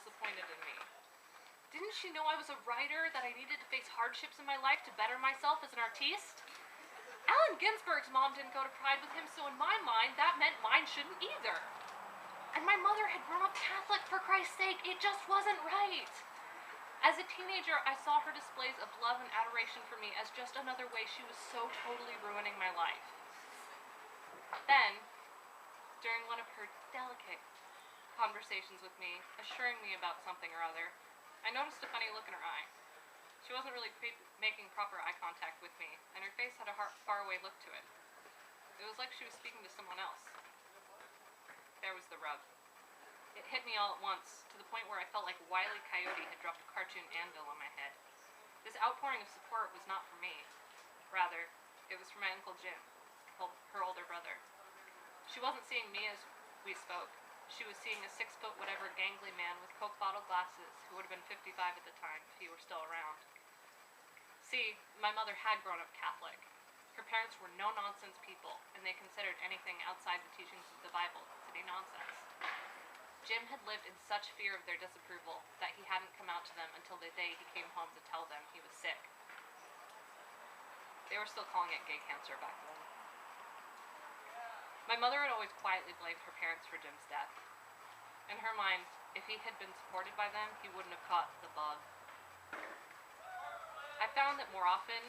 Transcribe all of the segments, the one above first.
disappointed in me. Didn't she know I was a writer, that I needed to face hardships in my life to better myself as an artiste? Allen Ginsberg's mom didn't go to Pride with him, so in my mind, that meant mine shouldn't either. And my mother had grown up Catholic, for Christ's sake. It just wasn't right. As a teenager, I saw her displays of love and adoration for me as just another way she was so totally ruining my life. Then, during one of her delicate conversations with me, assuring me about something or other, I noticed a funny look in her eye. She wasn't really making proper eye contact with me, and her face had a faraway look to it. It was like she was speaking to someone else. There was the rub. It hit me all at once, to the point where I felt like Wile E. Coyote had dropped a cartoon anvil on my head. This outpouring of support was not for me. Rather, it was for my Uncle Jim, her older brother. She wasn't seeing me as we spoke. She was seeing a 6-foot-whatever gangly man with Coke bottle glasses who would have been 55 at the time if he were still around. See, my mother had grown up Catholic. Her parents were no-nonsense people, and they considered anything outside the teachings of the Bible to be nonsense. Jim had lived in such fear of their disapproval that he hadn't come out to them until the day he came home to tell them he was sick. They were still calling it gay cancer back then. My mother had always quietly blamed her parents for Jim's death. In her mind, if he had been supported by them, he wouldn't have caught the bug. I found that more often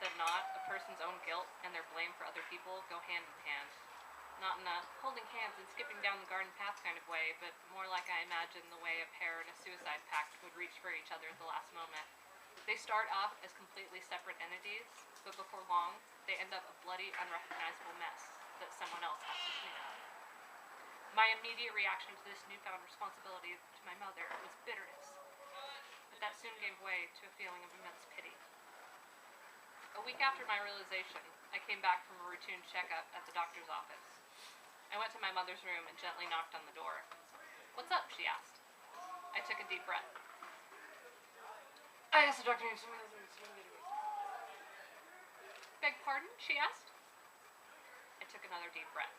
than not, a person's own guilt and their blame for other people go hand in hand. Not in a holding hands and skipping down the garden path kind of way, but more like I imagine the way a pair in a suicide pact would reach for each other at the last moment. They start off as completely separate entities, but before long, they end up a bloody, unrecognizable mess that someone else has to clean up. My immediate reaction to this newfound responsibility to my mother was bitterness, but that soon gave way to a feeling of immense pity. A week after my realization, I came back from a routine checkup at the doctor's office. I went to my mother's room and gently knocked on the door. "What's up?" she asked. I took a deep breath. I asked the doctor if something was Beg pardon? She asked. I took another deep breath.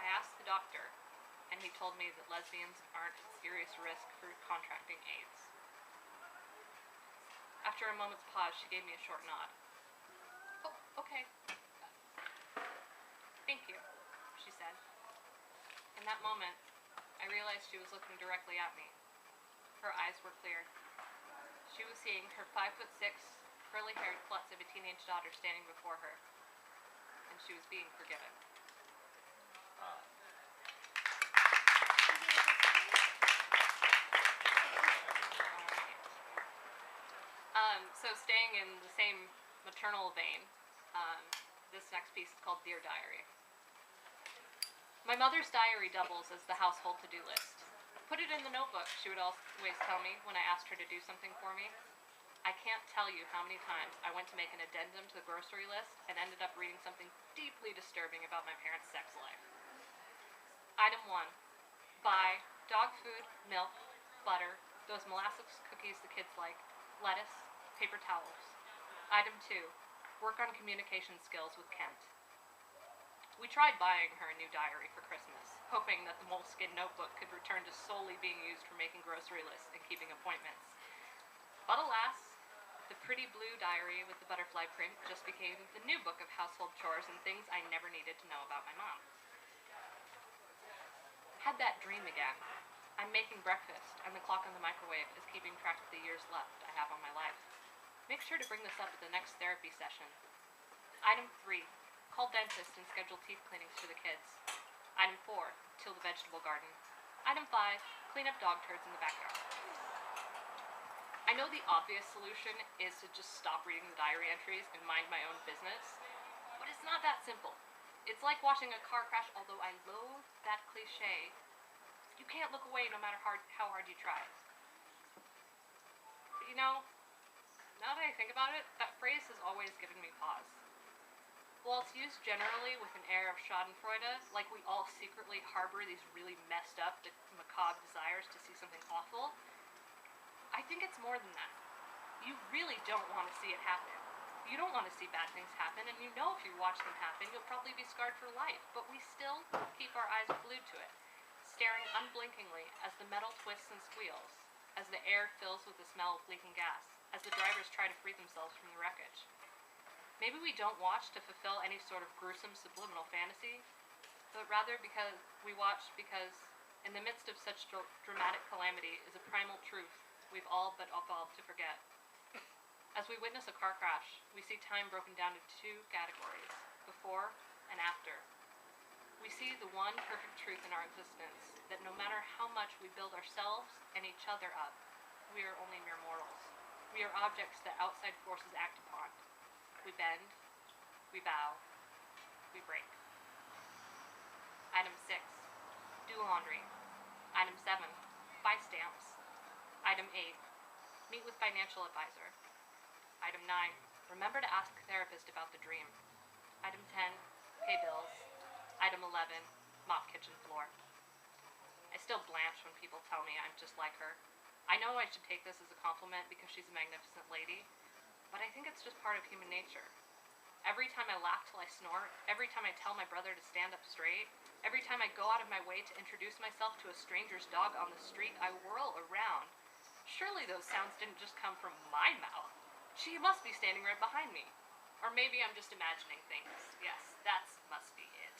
I asked the doctor, and he told me that lesbians aren't at serious risk for contracting AIDS. After a moment's pause, she gave me a short nod. "Oh, okay. Thank you," she said. In that moment, I realized she was looking directly at me. Her eyes were clear. She was seeing her 5'6", curly-haired klutz of a teenage daughter standing before her, and she was being forgiven. So staying in the same maternal vein, this next piece is called Dear Diary. My mother's diary doubles as the household to-do list. "Put it in the notebook," she would always tell me when I asked her to do something for me. I can't tell you how many times I went to make an addendum to the grocery list and ended up reading something deeply disturbing about my parents' sex life. Item 1. Buy dog food, milk, butter, those molasses cookies the kids like, lettuce, paper towels. Item 2. Work on communication skills with Kent. We tried buying her a new diary for Christmas, hoping that the moleskin notebook could return to solely being used for making grocery lists and keeping appointments. But alas, the pretty blue diary with the butterfly print just became the new book of household chores and things I never needed to know about my mom. Had that dream again. I'm making breakfast, and the clock on the microwave is keeping track of the years left I have on my life. Make sure to bring this up at the next therapy session. Item 3. Call dentist and schedule teeth cleanings for the kids. Item 4. Till the vegetable garden. Item 5. Clean up dog turds in the backyard. I know the obvious solution is to just stop reading the diary entries and mind my own business, but it's not that simple. It's like watching a car crash, although I loathe that cliche. You can't look away no matter how hard you try. But you know, now that I think about it, that phrase has always given me pause. While it's used generally with an air of schadenfreude, like we all secretly harbor these really messed up, macabre desires to see something awful, I think it's more than that. You really don't want to see it happen. You don't want to see bad things happen, and you know if you watch them happen, you'll probably be scarred for life, but we still keep our eyes glued to it, staring unblinkingly as the metal twists and squeals, as the air fills with the smell of leaking gas, as the drivers try to free themselves from the wreckage. Maybe we don't watch to fulfill any sort of gruesome subliminal fantasy, but rather because we watch because in the midst of such dramatic calamity is a primal truth we've all but evolved to forget. As we witness a car crash, we see time broken down into two categories, before and after. We see the one perfect truth in our existence, that no matter how much we build ourselves and each other up, we are only mere mortals. We are objects that outside forces act upon. We bend, we bow, we break. Item 6, do laundry. Item 7, buy stamps. Item 8, meet with financial advisor. Item 9, remember to ask a therapist about the dream. Item 10, pay bills. Item 11, mop kitchen floor. I still blanch when people tell me I'm just like her. I know I should take this as a compliment because she's a magnificent lady, but I think it's just part of human nature. Every time I laugh till I snort, every time I tell my brother to stand up straight, every time I go out of my way to introduce myself to a stranger's dog on the street, I whirl around. Surely those sounds didn't just come from my mouth. She must be standing right behind me. Or maybe I'm just imagining things. Yes, that must be it.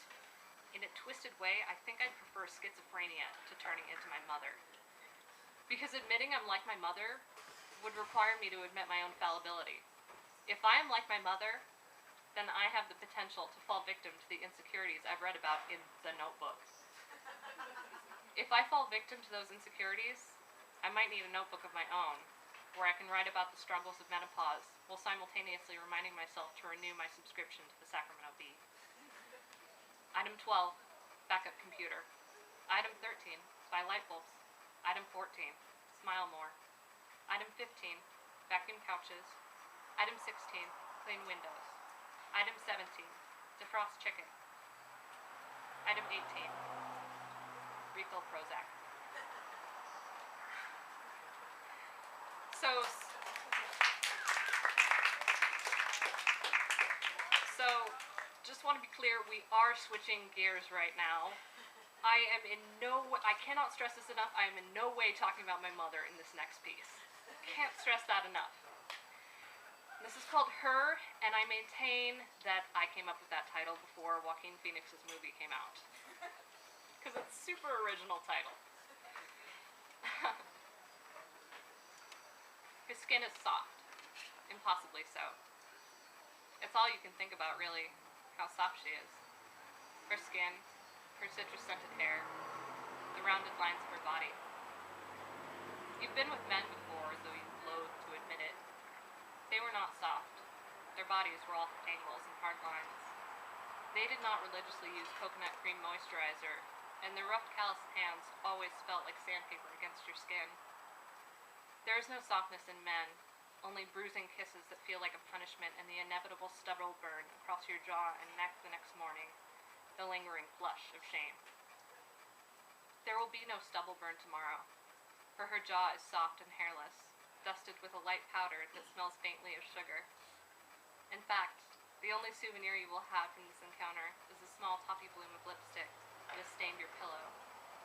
In a twisted way, I think I'd prefer schizophrenia to turning into my mother. Because admitting I'm like my mother would require me to admit my own fallibility. If I am like my mother, then I have the potential to fall victim to the insecurities I've read about in The Notebook. If I fall victim to those insecurities, I might need a notebook of my own, where I can write about the struggles of menopause while simultaneously reminding myself to renew my subscription to the Sacramento Bee. Item 12, backup computer. Item 13, buy light bulbs. Item 14, smile more. Item 15, vacuum couches. Item 16, clean windows. Item 17, defrost chicken. Item 18, refill Prozac. So, just want to be clear, we are switching gears right now. I cannot stress this enough, I am in no way talking about my mother in this next piece. Can't stress that enough. This is called Her, and I maintain that I came up with that title before Joaquin Phoenix's movie came out. Because it's a super original title. His skin is soft, impossibly so. It's all you can think about, really, how soft she is. Her skin, her citrus-scented hair, the rounded lines of her body. You've been with men before, though you loathe to admit it. They were not soft. Their bodies were all angles and hard lines. They did not religiously use coconut cream moisturizer, and their rough, calloused hands always felt like sandpaper against your skin. There is no softness in men, only bruising kisses that feel like a punishment and the inevitable stubble burn across your jaw and neck the next morning, the lingering flush of shame. There will be no stubble burn tomorrow, for her jaw is soft and hairless, dusted with a light powder that smells faintly of sugar. In fact, the only souvenir you will have from this encounter is the small toffee bloom of lipstick that has stained your pillow,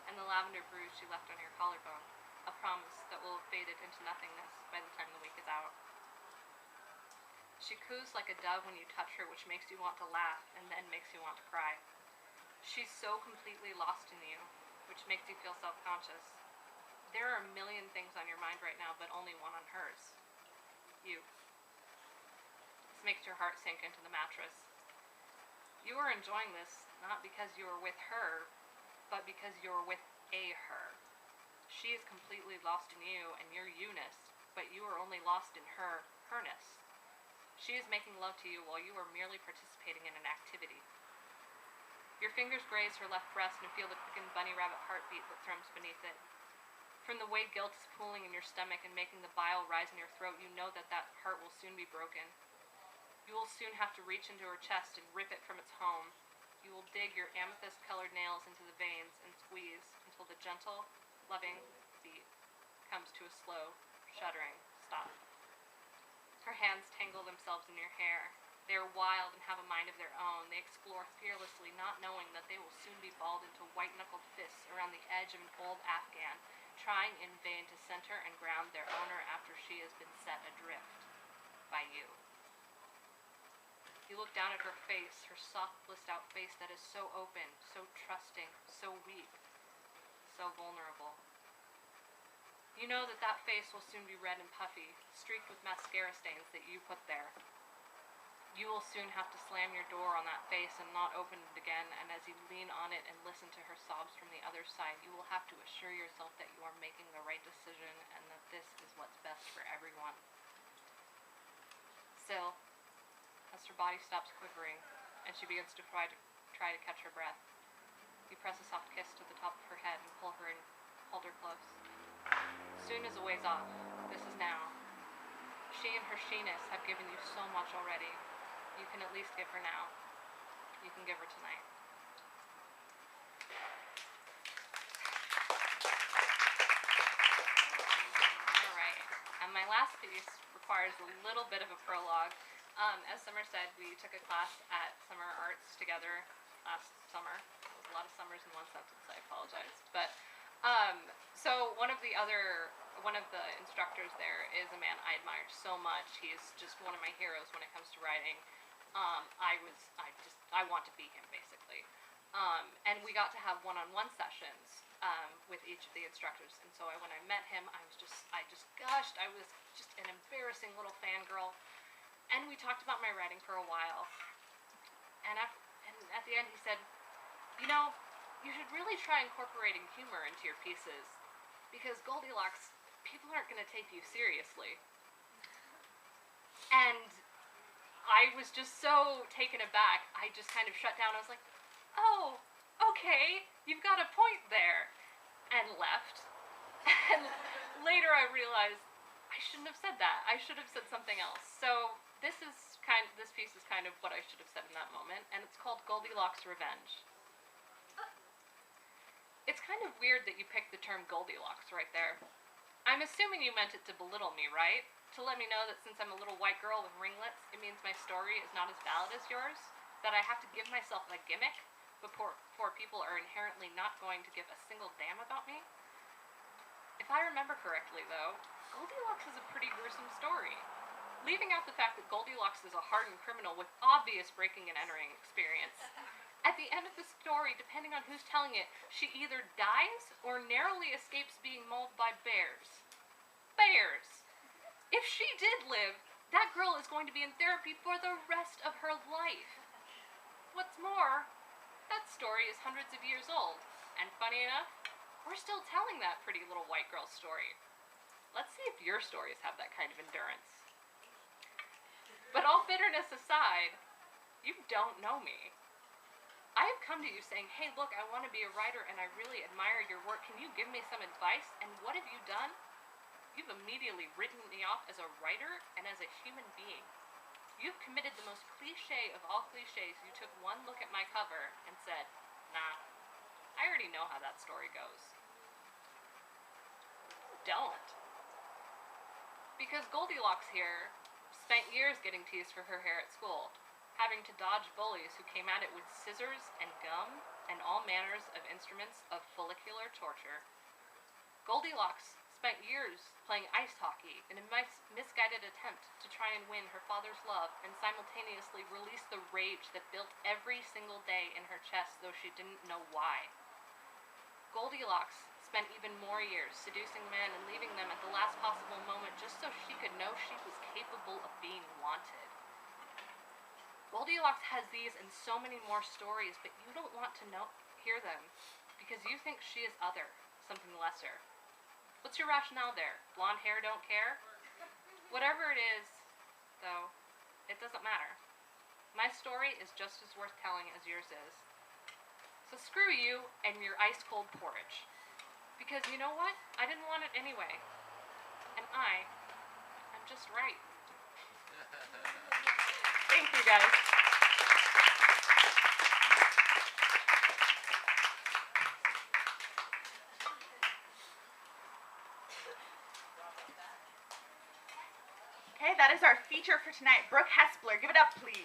and the lavender bruise she left on your collarbone, a promise that will have faded into nothingness by the time the week is out. She coos like a dove when you touch her, which makes you want to laugh and then makes you want to cry. She's so completely lost in you, which makes you feel self-conscious. There are a million things on your mind right now, but only one on hers. You. This makes your heart sink into the mattress. You are enjoying this not because you are with her, but because you are with a her. She is completely lost in you and your you-ness, but you are only lost in her herness. She is making love to you while you are merely participating in an activity. Your fingers graze her left breast and feel the quickened bunny rabbit heartbeat that thrums beneath it. From the way guilt is pooling in your stomach and making the bile rise in your throat, you know that that heart will soon be broken. You will soon have to reach into her chest and rip it from its home. You will dig your amethyst-colored nails into the veins and squeeze until the gentle, loving beat comes to a slow, shuddering stop. Her hands tangle themselves in your hair, They are wild and have a mind of their own. They explore fearlessly, not knowing that they will soon be balled into white-knuckled fists around the edge of an old Afghan, trying in vain to center and ground their owner after she has been set adrift by you. You look down at her face, her soft, blissed-out face that is so open, so trusting, so weak, so vulnerable. You know that that face will soon be red and puffy, streaked with mascara stains that you put there. You will soon have to slam your door on that face and not open it again, and as you lean on it and listen to her sobs from the other side, you will have to assure yourself that you are making the right decision and that this is what's best for everyone. Still, as her body stops quivering and she begins to try to catch her breath, you press a soft kiss to the top of her head and pull her and hold her close. Soon is a ways off. This is now. She and her she-ness have given you so much already. You can at least give her now. You can give her tonight. Alright, and my last piece requires a little bit of a prologue. As Summer said, we took a class at Summer Arts together last summer. It was a lot of summers in one sentence, I apologize. But, so one of the instructors there is a man I admire so much. He's just one of my heroes when it comes to writing. I want to be him, basically. And we got to have one-on-one sessions with each of the instructors. And so when I met him, I just gushed. I was just an embarrassing little fangirl. And we talked about my writing for a while. And at the end, he said, you know, you should really try incorporating humor into your pieces, because Goldilocks, people aren't going to take you seriously. And I was just so taken aback, I just kind of shut down. I was like, oh, okay, you've got a point there, and left. And later I realized I shouldn't have said that. I should have said something else. So this piece is kind of what I should have said in that moment, and it's called Goldilocks' Revenge. It's kind of weird that you picked the term Goldilocks right there. I'm assuming you meant it to belittle me, right? To let me know that since I'm a little white girl with ringlets, it means my story is not as valid as yours? That I have to give myself a gimmick before people are inherently not going to give a single damn about me? If I remember correctly, though, Goldilocks is a pretty gruesome story. Leaving out the fact that Goldilocks is a hardened criminal with obvious breaking and entering experience, at the end of the story, depending on who's telling it, she either dies or narrowly escapes being mauled by bears. Bears! If she did live, that girl is going to be in therapy for the rest of her life. What's more, that story is hundreds of years old, and funny enough, we're still telling that pretty little white girl's story. Let's see if your stories have that kind of endurance. But all bitterness aside, you don't know me. I have come to you saying, hey, look, I want to be a writer and I really admire your work. Can you give me some advice? And what have you done? You've immediately written me off as a writer and as a human being. You've committed the most cliche of all cliches. You took one look at my cover and said, nah, I already know how that story goes. Don't. Because Goldilocks here spent years getting teased for her hair at school, having to dodge bullies who came at it with scissors and gum and all manners of instruments of follicular torture. Goldilocks spent years playing ice hockey in a misguided attempt to try and win her father's love and simultaneously release the rage that built every single day in her chest, though she didn't know why. Goldilocks spent even more years seducing men and leaving them at the last possible moment just so she could know she was capable of being wanted. Goldilocks has these and so many more stories, but you don't want to hear them because you think she is other, something lesser. What's your rationale there? Blonde hair don't care? Whatever it is, though, it doesn't matter. My story is just as worth telling as yours is. So screw you and your ice-cold porridge. Because you know what? I didn't want it anyway. And I'm just right. Thank you, guys. Okay, that is our feature for tonight. Brooke Hespeler, give it up, please.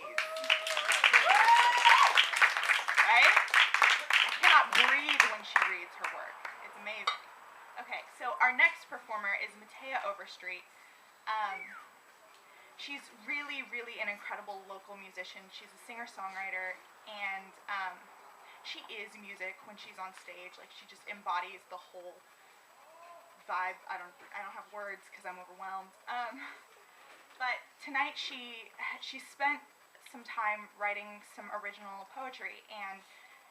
Right? I cannot breathe when she reads her work. It's amazing. Okay, so our next performer is Matea Overstreet. She's really, really an incredible local musician. She's a singer-songwriter, and she is music when she's on stage. Like, she just embodies the whole vibe. I don't have words because I'm overwhelmed. But tonight she spent some time writing some original poetry, and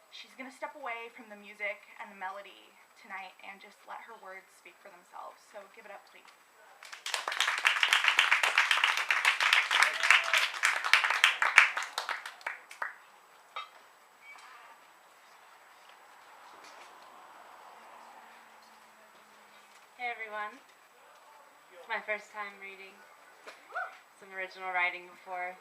she's gonna step away from the music and the melody tonight and just let her words speak for themselves. So give it up, please. Hey everyone, it's my first time reading some original writing before.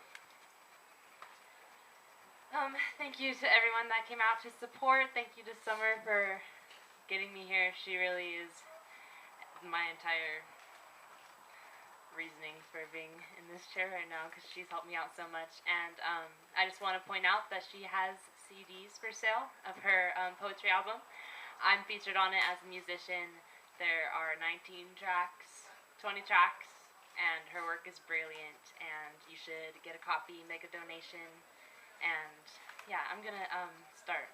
Thank you to everyone that came out to support. Thank you to Summer for getting me here. She really is my entire reasoning for being in this chair right now because she's helped me out so much. And I just want to point out that she has CDs for sale of her poetry album. I'm featured on it as a musician. There are 19 tracks, 20 tracks, and her work is brilliant, and you should get a copy, make a donation, and yeah, I'm gonna start.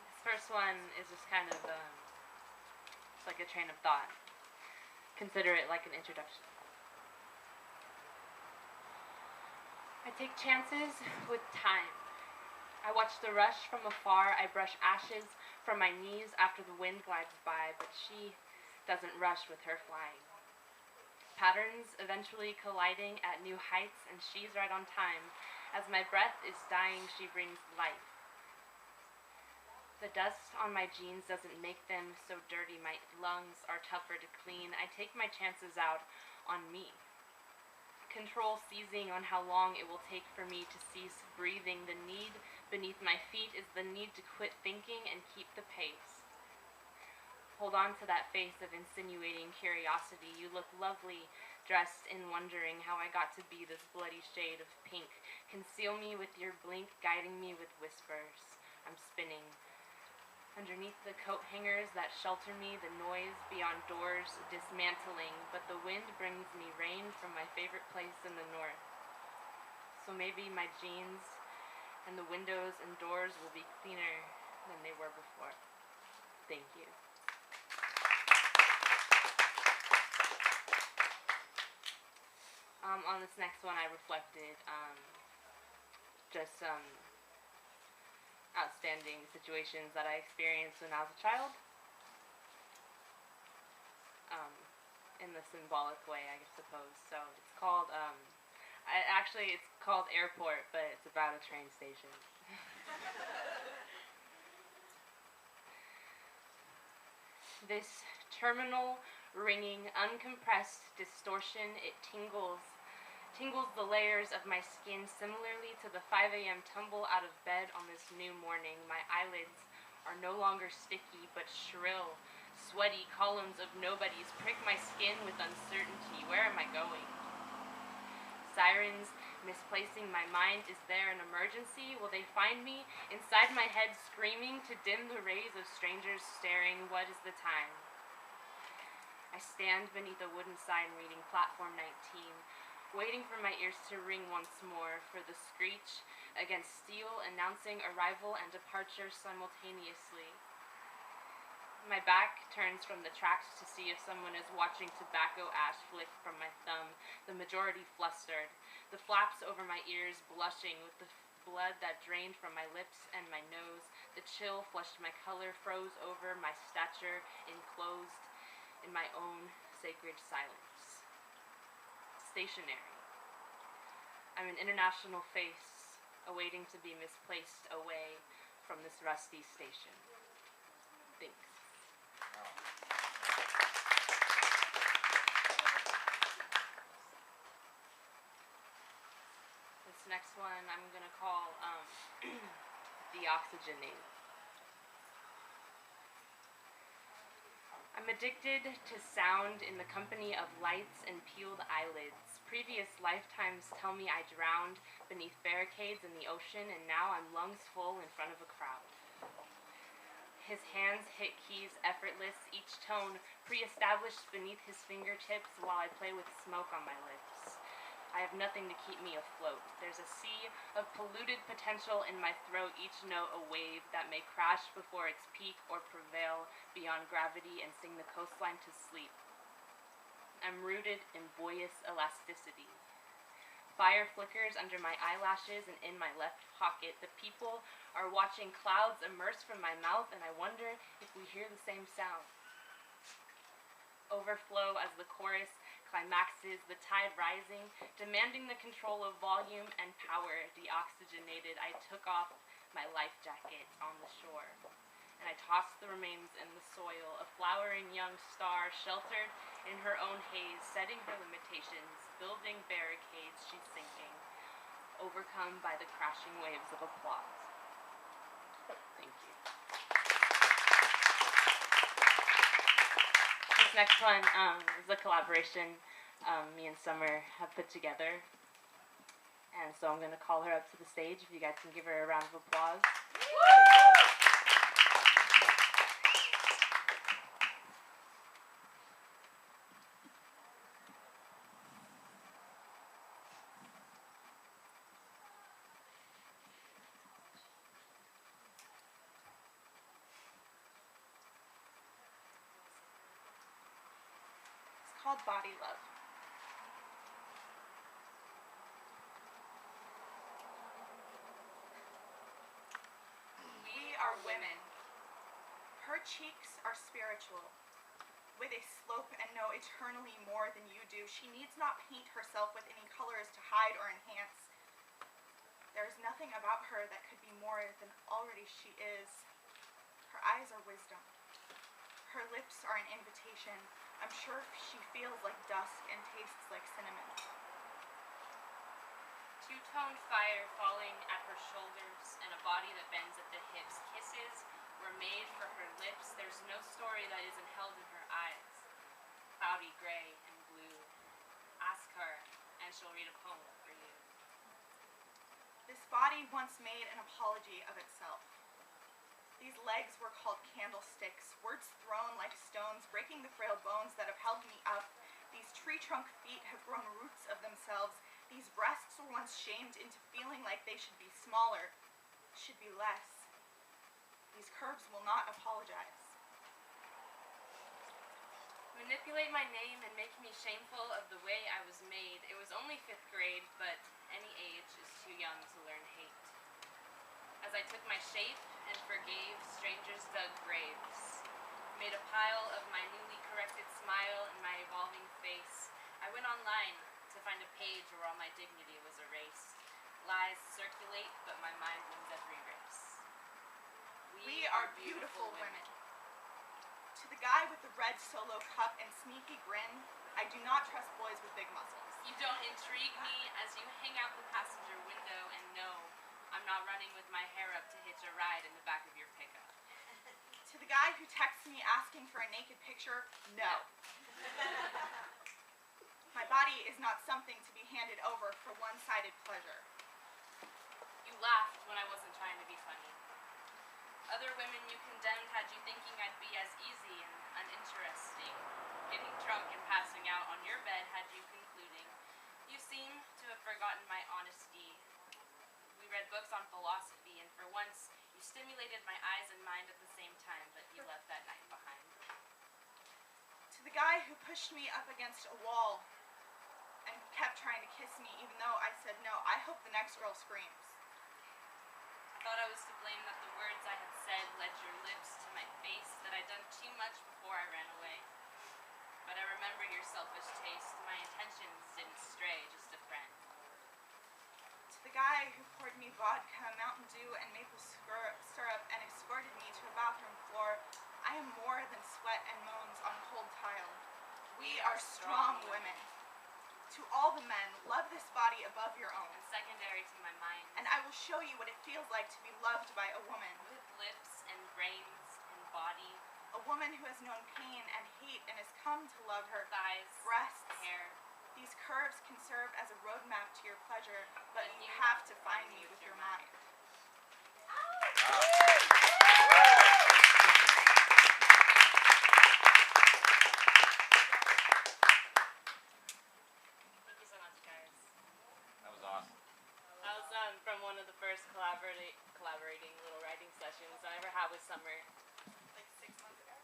This first one is just kind of it's like a train of thought. Consider it like an introduction. I take chances with time. I watch the rush from afar. I brush ashes from my knees after the wind glides by, but she doesn't rush with her flying. Patterns eventually colliding at new heights, and she's right on time. As my breath is dying, she brings life. The dust on my jeans doesn't make them so dirty. My lungs are tougher to clean. I take my chances out on me. Control seizing on how long it will take for me to cease breathing. The need beneath my feet is the need to quit thinking and keep the pace. Hold on to that face of insinuating curiosity. You look lovely, dressed in wondering how I got to be this bloody shade of pink. Conceal me with your blink, guiding me with whispers. I'm spinning. Underneath the coat hangers that shelter me, the noise beyond doors dismantling, but the wind brings me rain from my favorite place in the north. So maybe my jeans and the windows and doors will be cleaner than they were before. Thank you. On this next one, I reflected just some outstanding situations that I experienced when I was a child. In the symbolic way, I suppose. So it's called, it's called Airport, but it's about a train station. This terminal ringing, uncompressed distortion, it tingles the layers of my skin similarly to the 5 a.m. tumble out of bed on this new morning. My eyelids are no longer sticky but shrill. Sweaty columns of nobodies prick my skin with uncertainty. Where am I going? Sirens misplacing my mind. Is there an emergency? Will they find me? Inside my head screaming to dim the rays of strangers staring. What is the time? I stand beneath a wooden sign reading Platform 19. Waiting for my ears to ring once more, for the screech against steel announcing arrival and departure simultaneously. My back turns from the tracks to see if someone is watching tobacco ash flick from my thumb, the majority flustered, the flaps over my ears blushing with the blood that drained from my lips and my nose. The chill flushed my color, froze over my stature, enclosed in my own sacred silence. Stationary. I'm an international face, awaiting to be misplaced away from this rusty station. Thanks. This next one I'm gonna call Deoxygenate. I'm addicted to sound in the company of lights and peeled eyelids. Previous lifetimes tell me I drowned beneath barricades in the ocean, and now I'm lungs full in front of a crowd. His hands hit keys effortless, each tone pre-established beneath his fingertips while I play with smoke on my lips. I have nothing to keep me afloat. There's a sea of polluted potential in my throat, each note a wave that may crash before its peak or prevail beyond gravity and sing the coastline to sleep. I'm rooted in buoyous elasticity. Fire flickers under my eyelashes and in my left pocket. The people are watching clouds immerse from my mouth, and I wonder if we hear the same sound. Overflow as the chorus climaxes, the tide rising, demanding the control of volume and power. Deoxygenated, I took off my life jacket on the shore, and I tossed the remains in the soil. A flowering young star, sheltered in her own haze, setting her limitations, building barricades, she's sinking, overcome by the crashing waves of applause. Thank you. This next one is a collaboration me and Summer have put together. And so I'm going to call her up to the stage. If you guys can give her a round of applause. It's called Body Love. We are women. Her cheeks are spiritual, with a slope and know eternally more than you do. She needs not paint herself with any colors to hide or enhance. There is nothing about her that could be more than already she is. Her eyes are wisdom. Her lips are an invitation. I'm sure she feels like dusk and tastes like cinnamon. Two-toned fire falling at her shoulders and a body that bends at the hips. Kisses were made for her lips. There's no story that isn't held in her eyes. Cloudy gray and blue. Ask her, and she'll read a poem for you. This body once made an apology of itself. These legs were called candlesticks, words thrown like stones, breaking the frail bones that have held me up. These tree trunk feet have grown roots of themselves. These breasts were once shamed into feeling like they should be smaller, should be less. These curves will not apologize. Manipulate my name and make me shameful of the way I was made. It was only 5th grade, but any age is too young to learn hate. As I took my shape and forgave, strangers dug graves. Made a pile of my newly corrected smile and my evolving face. I went online to find a page where all my dignity was erased. Lies circulate, but my mind wins every race. We are beautiful women. To the guy with the red solo cup and sneaky grin, I do not trust boys with big muscles. You don't intrigue me as you hang out the passenger window, and no, I'm not running with my hair up to hitch a ride in the back of your pickup. To the guy who texts me asking for a naked picture, no. My body is not something to be handed over for one-sided pleasure. You laughed when I wasn't trying to be funny. Other women you condemned had you thinking I'd be as easy and uninteresting. Getting drunk and passing out on your bed had you concluding. You seem to have forgotten my honesty. We read books on philosophy, and for once, you stimulated my eyes and mind at the same time, but you left that night behind. To the guy who pushed me up against a wall and kept trying to kiss me even though I said no, I hope the next girl screams. I thought I was to blame that the words I had said led your lips to my face, that I'd done too much before I ran away. But I remember your selfish taste. My intentions didn't stray, just a friend. To the guy who poured me vodka, Mountain Dew, and maple syrup and escorted me to a bathroom floor, I am more than sweat and moans on cold tile. We are strong women. To all the men, love this body above your own. And secondary to my mind. And I will show you what it feels like to be loved by a woman. With lips and brains and body. A woman who has known pain and hate and has come to love her Thighs, breasts. hair. These curves can serve as a roadmap to your pleasure, but you have to find me with your mind. Thank you so much, guys. That was awesome. That was from one of the first collaborating little writing sessions I ever had with Summer. Like 6 months ago?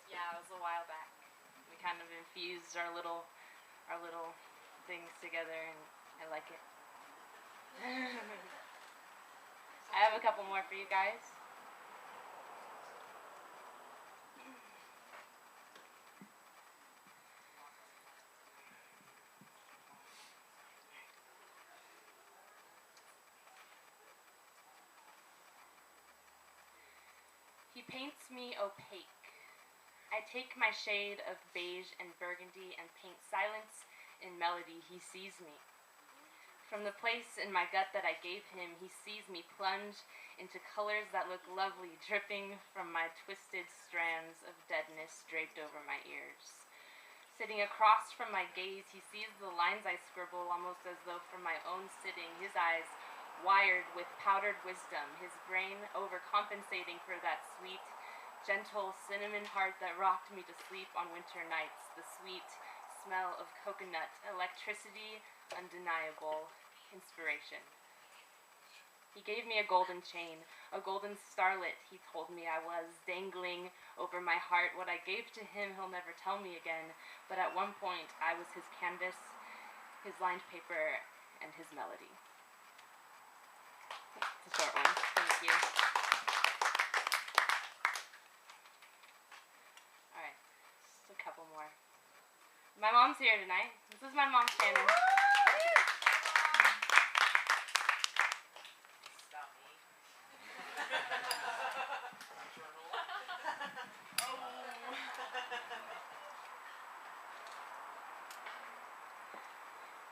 Yeah, it was a while back. We kind of infused our little things together, and I like it. I have a couple more for you guys. He paints me opaque. I take my shade of beige and burgundy and paint silence in melody. He sees me. From the place in my gut that I gave him, he sees me plunge into colors that look lovely, dripping from my twisted strands of deadness draped over my ears. Sitting across from my gaze, he sees the lines I scribble almost as though from my own sitting, his eyes wired with powdered wisdom, his brain overcompensating for that sweet, gentle cinnamon heart that rocked me to sleep on winter nights, the sweet smell of coconut, electricity, undeniable inspiration. He gave me a golden chain, a golden starlet, he told me I was, dangling over my heart. What I gave to him, he'll never tell me again, but at one point I was his canvas, his lined paper, and his melody. It's a short one. Thank you. Alright, just a couple more. My mom's here tonight. This is my mom, Shannon. Stop me.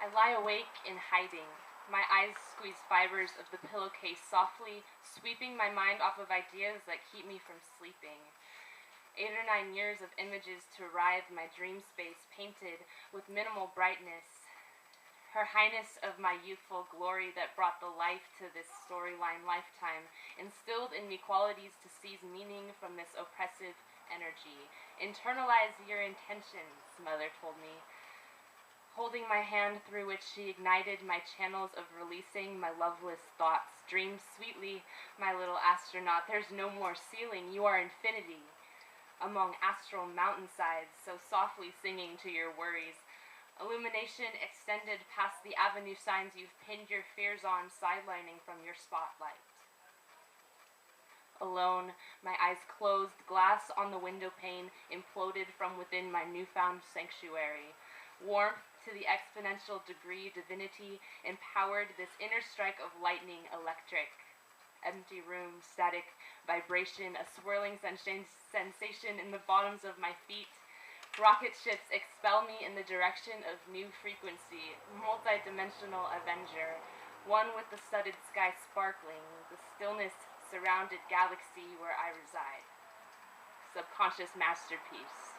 I lie awake in hiding. My eyes squeeze fibers of the pillowcase softly, sweeping my mind off of ideas that keep me from sleeping. 8 or 9 years of images to writhe my dream space, painted with minimal brightness. Her highness of my youthful glory that brought the life to this storyline lifetime, instilled in me qualities to seize meaning from this oppressive energy. Internalize your intentions, Mother told me, holding my hand through which she ignited my channels of releasing my loveless thoughts. Dream sweetly, my little astronaut, there's no more ceiling, you are infinity. Among astral mountainsides, so softly singing to your worries. Illumination extended past the avenue signs you've pinned your fears on, sidelining from your spotlight. Alone, my eyes closed, glass on the window pane imploded from within my newfound sanctuary. Warmth to the exponential degree, divinity empowered this inner strike of lightning electric. Empty room, static vibration, a swirling sensation in the bottoms of my feet. Rocket ships expel me in the direction of new frequency, multi-dimensional avenger, one with the studded sky sparkling, the stillness surrounded galaxy where I reside. Subconscious masterpiece.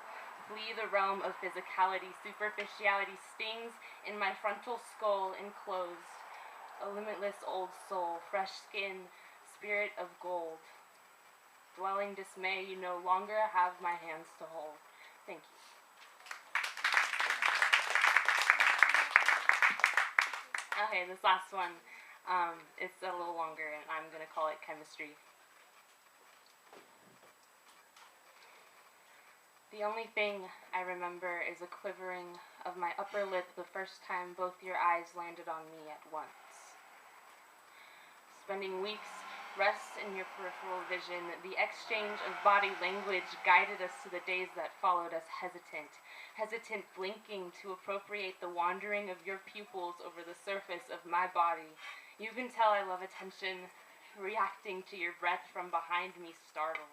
Flee the realm of physicality, superficiality stings in my frontal skull enclosed. A limitless old soul, fresh skin, spirit of gold. Dwelling dismay, you no longer have my hands to hold. Thank you. Okay, this last one, it's a little longer, and I'm going to call it chemistry. The only thing I remember is a quivering of my upper lip the first time both your eyes landed on me at once. Spending weeks rest in your peripheral vision, the exchange of body language guided us to the days that followed us hesitant blinking to appropriate the wandering of your pupils over the surface of my body. You can tell I love attention, reacting to your breath from behind me, startled.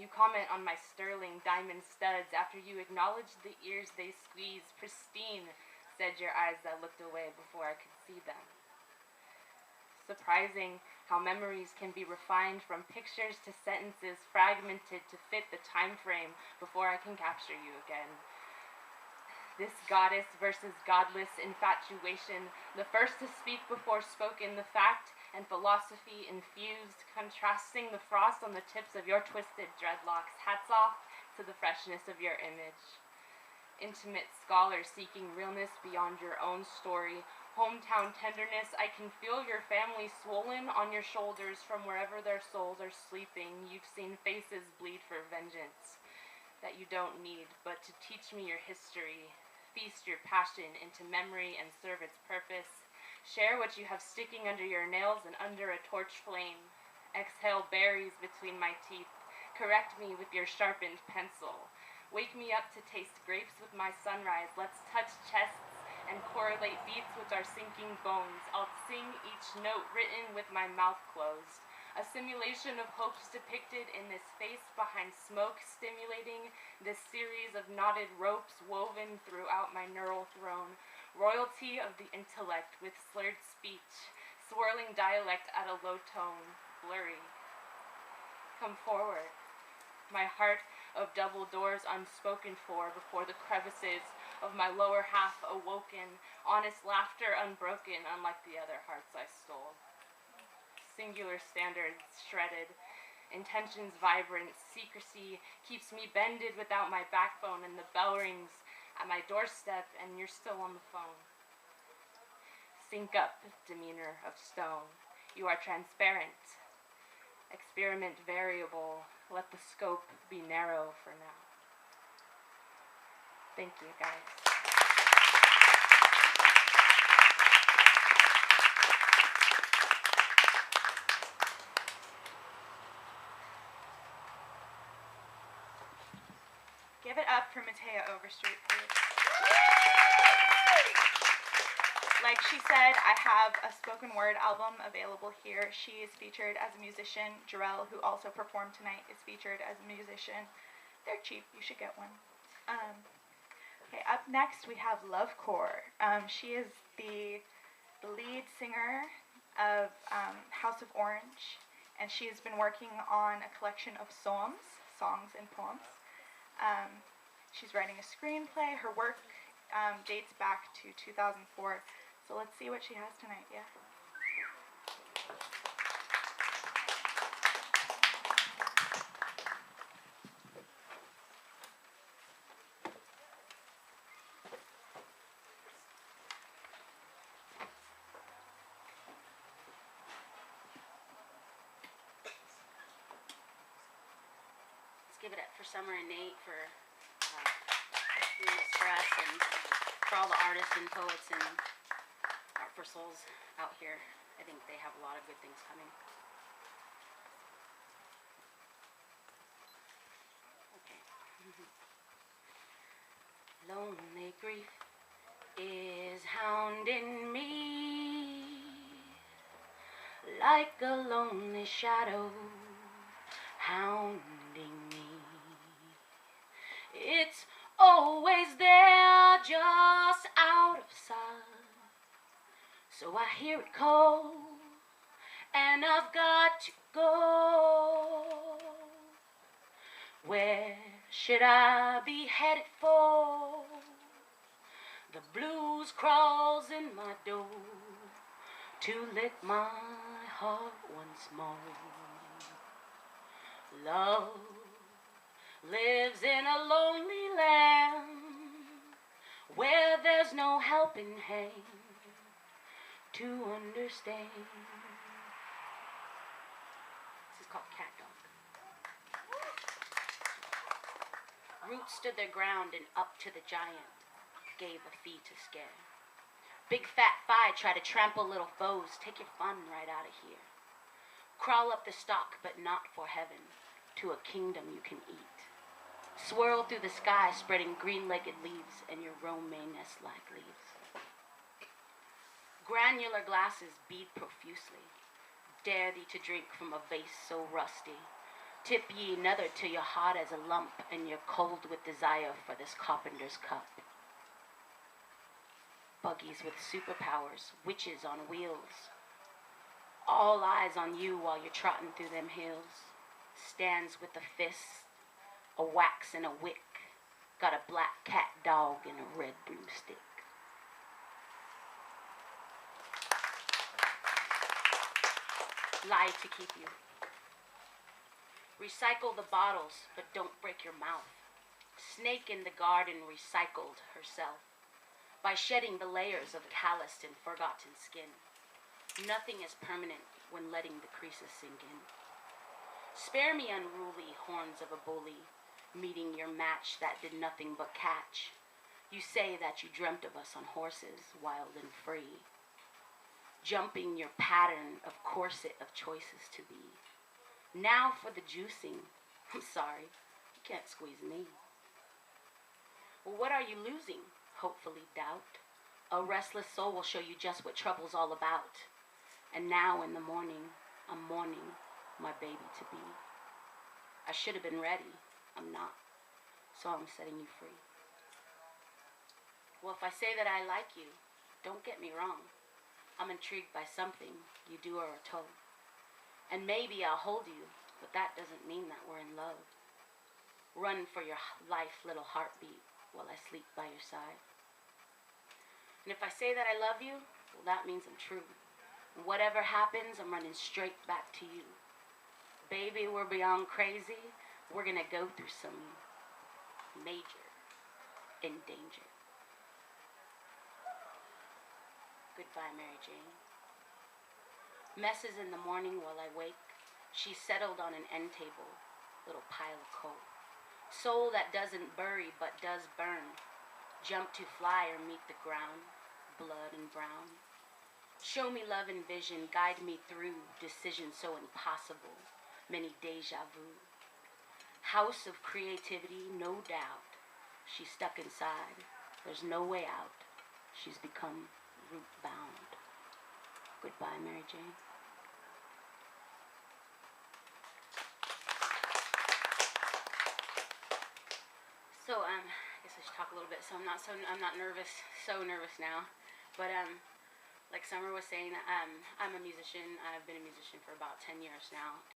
You comment on my sterling diamond studs after you acknowledge the ears they squeeze. Pristine, said your eyes that looked away before I could see them. Surprising how memories can be refined from pictures to sentences fragmented to fit the time frame before I can capture you again. This goddess versus godless infatuation, the first to speak before spoken, the fact and philosophy infused, contrasting the frost on the tips of your twisted dreadlocks. Hats off to the freshness of your image. Intimate scholar seeking realness beyond your own story. Hometown tenderness, I can feel your family swollen on your shoulders from wherever their souls are sleeping. You've seen faces bleed for vengeance that you don't need, but to teach me your history. Feast your passion into memory and serve its purpose. Share what you have sticking under your nails and under a torch flame. Exhale berries between my teeth. Correct me with your sharpened pencil. Wake me up to taste grapes with my sunrise. Let's touch chests and correlate beats with our sinking bones. I'll sing each note written with my mouth closed. A simulation of hopes depicted in this face behind smoke, stimulating this series of knotted ropes woven throughout my neural throne. Royalty of the intellect with slurred speech, swirling dialect at a low tone, blurry. Come forward, my heart of double doors unspoken for before the crevices of my lower half awoken, honest laughter unbroken, unlike the other hearts I stole. Singular standards shredded, intentions vibrant, secrecy keeps me bended without my backbone, and the bell rings at my doorstep and you're still on the phone. Sync up, demeanor of stone. You are transparent. Experiment variable. Let the scope be narrow for now. Thank you, guys. Give it up for Matea Overstreet, please. Like she said, I have a spoken word album available here. She is featured as a musician. Jarrell, who also performed tonight, is featured as a musician. They're cheap. You should get one. Okay, up next we have Lovecore. She is the lead singer of House of Orange, and she has been working on a collection of songs and poems. She's writing a screenplay. Her work dates back to 2004. So let's see what she has tonight, yeah? Let's give it up for Summer and Nate for doing this for us, and for all the artists and poets and art for souls out here. I think they have a lot of good things coming. Okay. Lonely grief is hounding me like a lonely shadow hounding me. It's always there, just out of sight. So I hear it call, and I've got to go. Where should I be headed for? The blues crawls in my door to lick my heart once more. Love lives in a lonely land where there's no helping hand to understand. This is called Cat Dog. Roots stood their ground and up to the giant gave a fee to scare. Big fat fi try to trample little foes, take your fun right out of here. Crawl up the stalk, but not for heaven, to a kingdom you can eat. Swirl through the sky, spreading green-legged leaves, and your romaine nest like leaves. Granular glasses bead profusely. Dare thee to drink from a vase so rusty. Tip ye another till you're hot as a lump, and you're cold with desire for this carpenter's cup. Buggies with superpowers, witches on wheels. All eyes on you while you're trotting through them hills. Stands with a fist, a wax and a wick. Got a black cat dog and a red broomstick. Lie to keep you. Recycle the bottles, but don't break your mouth. Snake in the garden recycled herself by shedding the layers of calloused and forgotten skin. Nothing is permanent when letting the creases sink in. Spare me unruly horns of a bully, meeting your match that did nothing but catch. You say that you dreamt of us on horses, wild and free, jumping your pattern of corset of choices to be. Now for the juicing. I'm sorry, you can't squeeze me. Well, what are you losing? Hopefully doubt. A restless soul will show you just what trouble's all about. And now in the morning, I'm mourning my baby-to-be. I should have been ready. I'm not. So I'm setting you free. Well, if I say that I like you, don't get me wrong. I'm intrigued by something you do or are told. And maybe I'll hold you, but that doesn't mean that we're in love. Run for your life, little heartbeat, while I sleep by your side. And if I say that I love you, well, that means I'm true. Whatever happens, I'm running straight back to you. Baby, we're beyond crazy. We're gonna go through some major in danger. Goodbye, Mary Jane. Messes in the morning while I wake. She settled on an end table, little pile of coal. Soul that doesn't bury but does burn. Jump to fly or meet the ground, blood and brown. Show me love and vision, guide me through decisions so impossible, many deja vu. House of creativity, no doubt. She's stuck inside, there's no way out. She's become root bound. Goodbye, Mary Jane. So, I guess I should talk a little bit. So I'm not nervous, so nervous now. But, like Summer was saying, I'm a musician. I've been a musician for about 10 years now.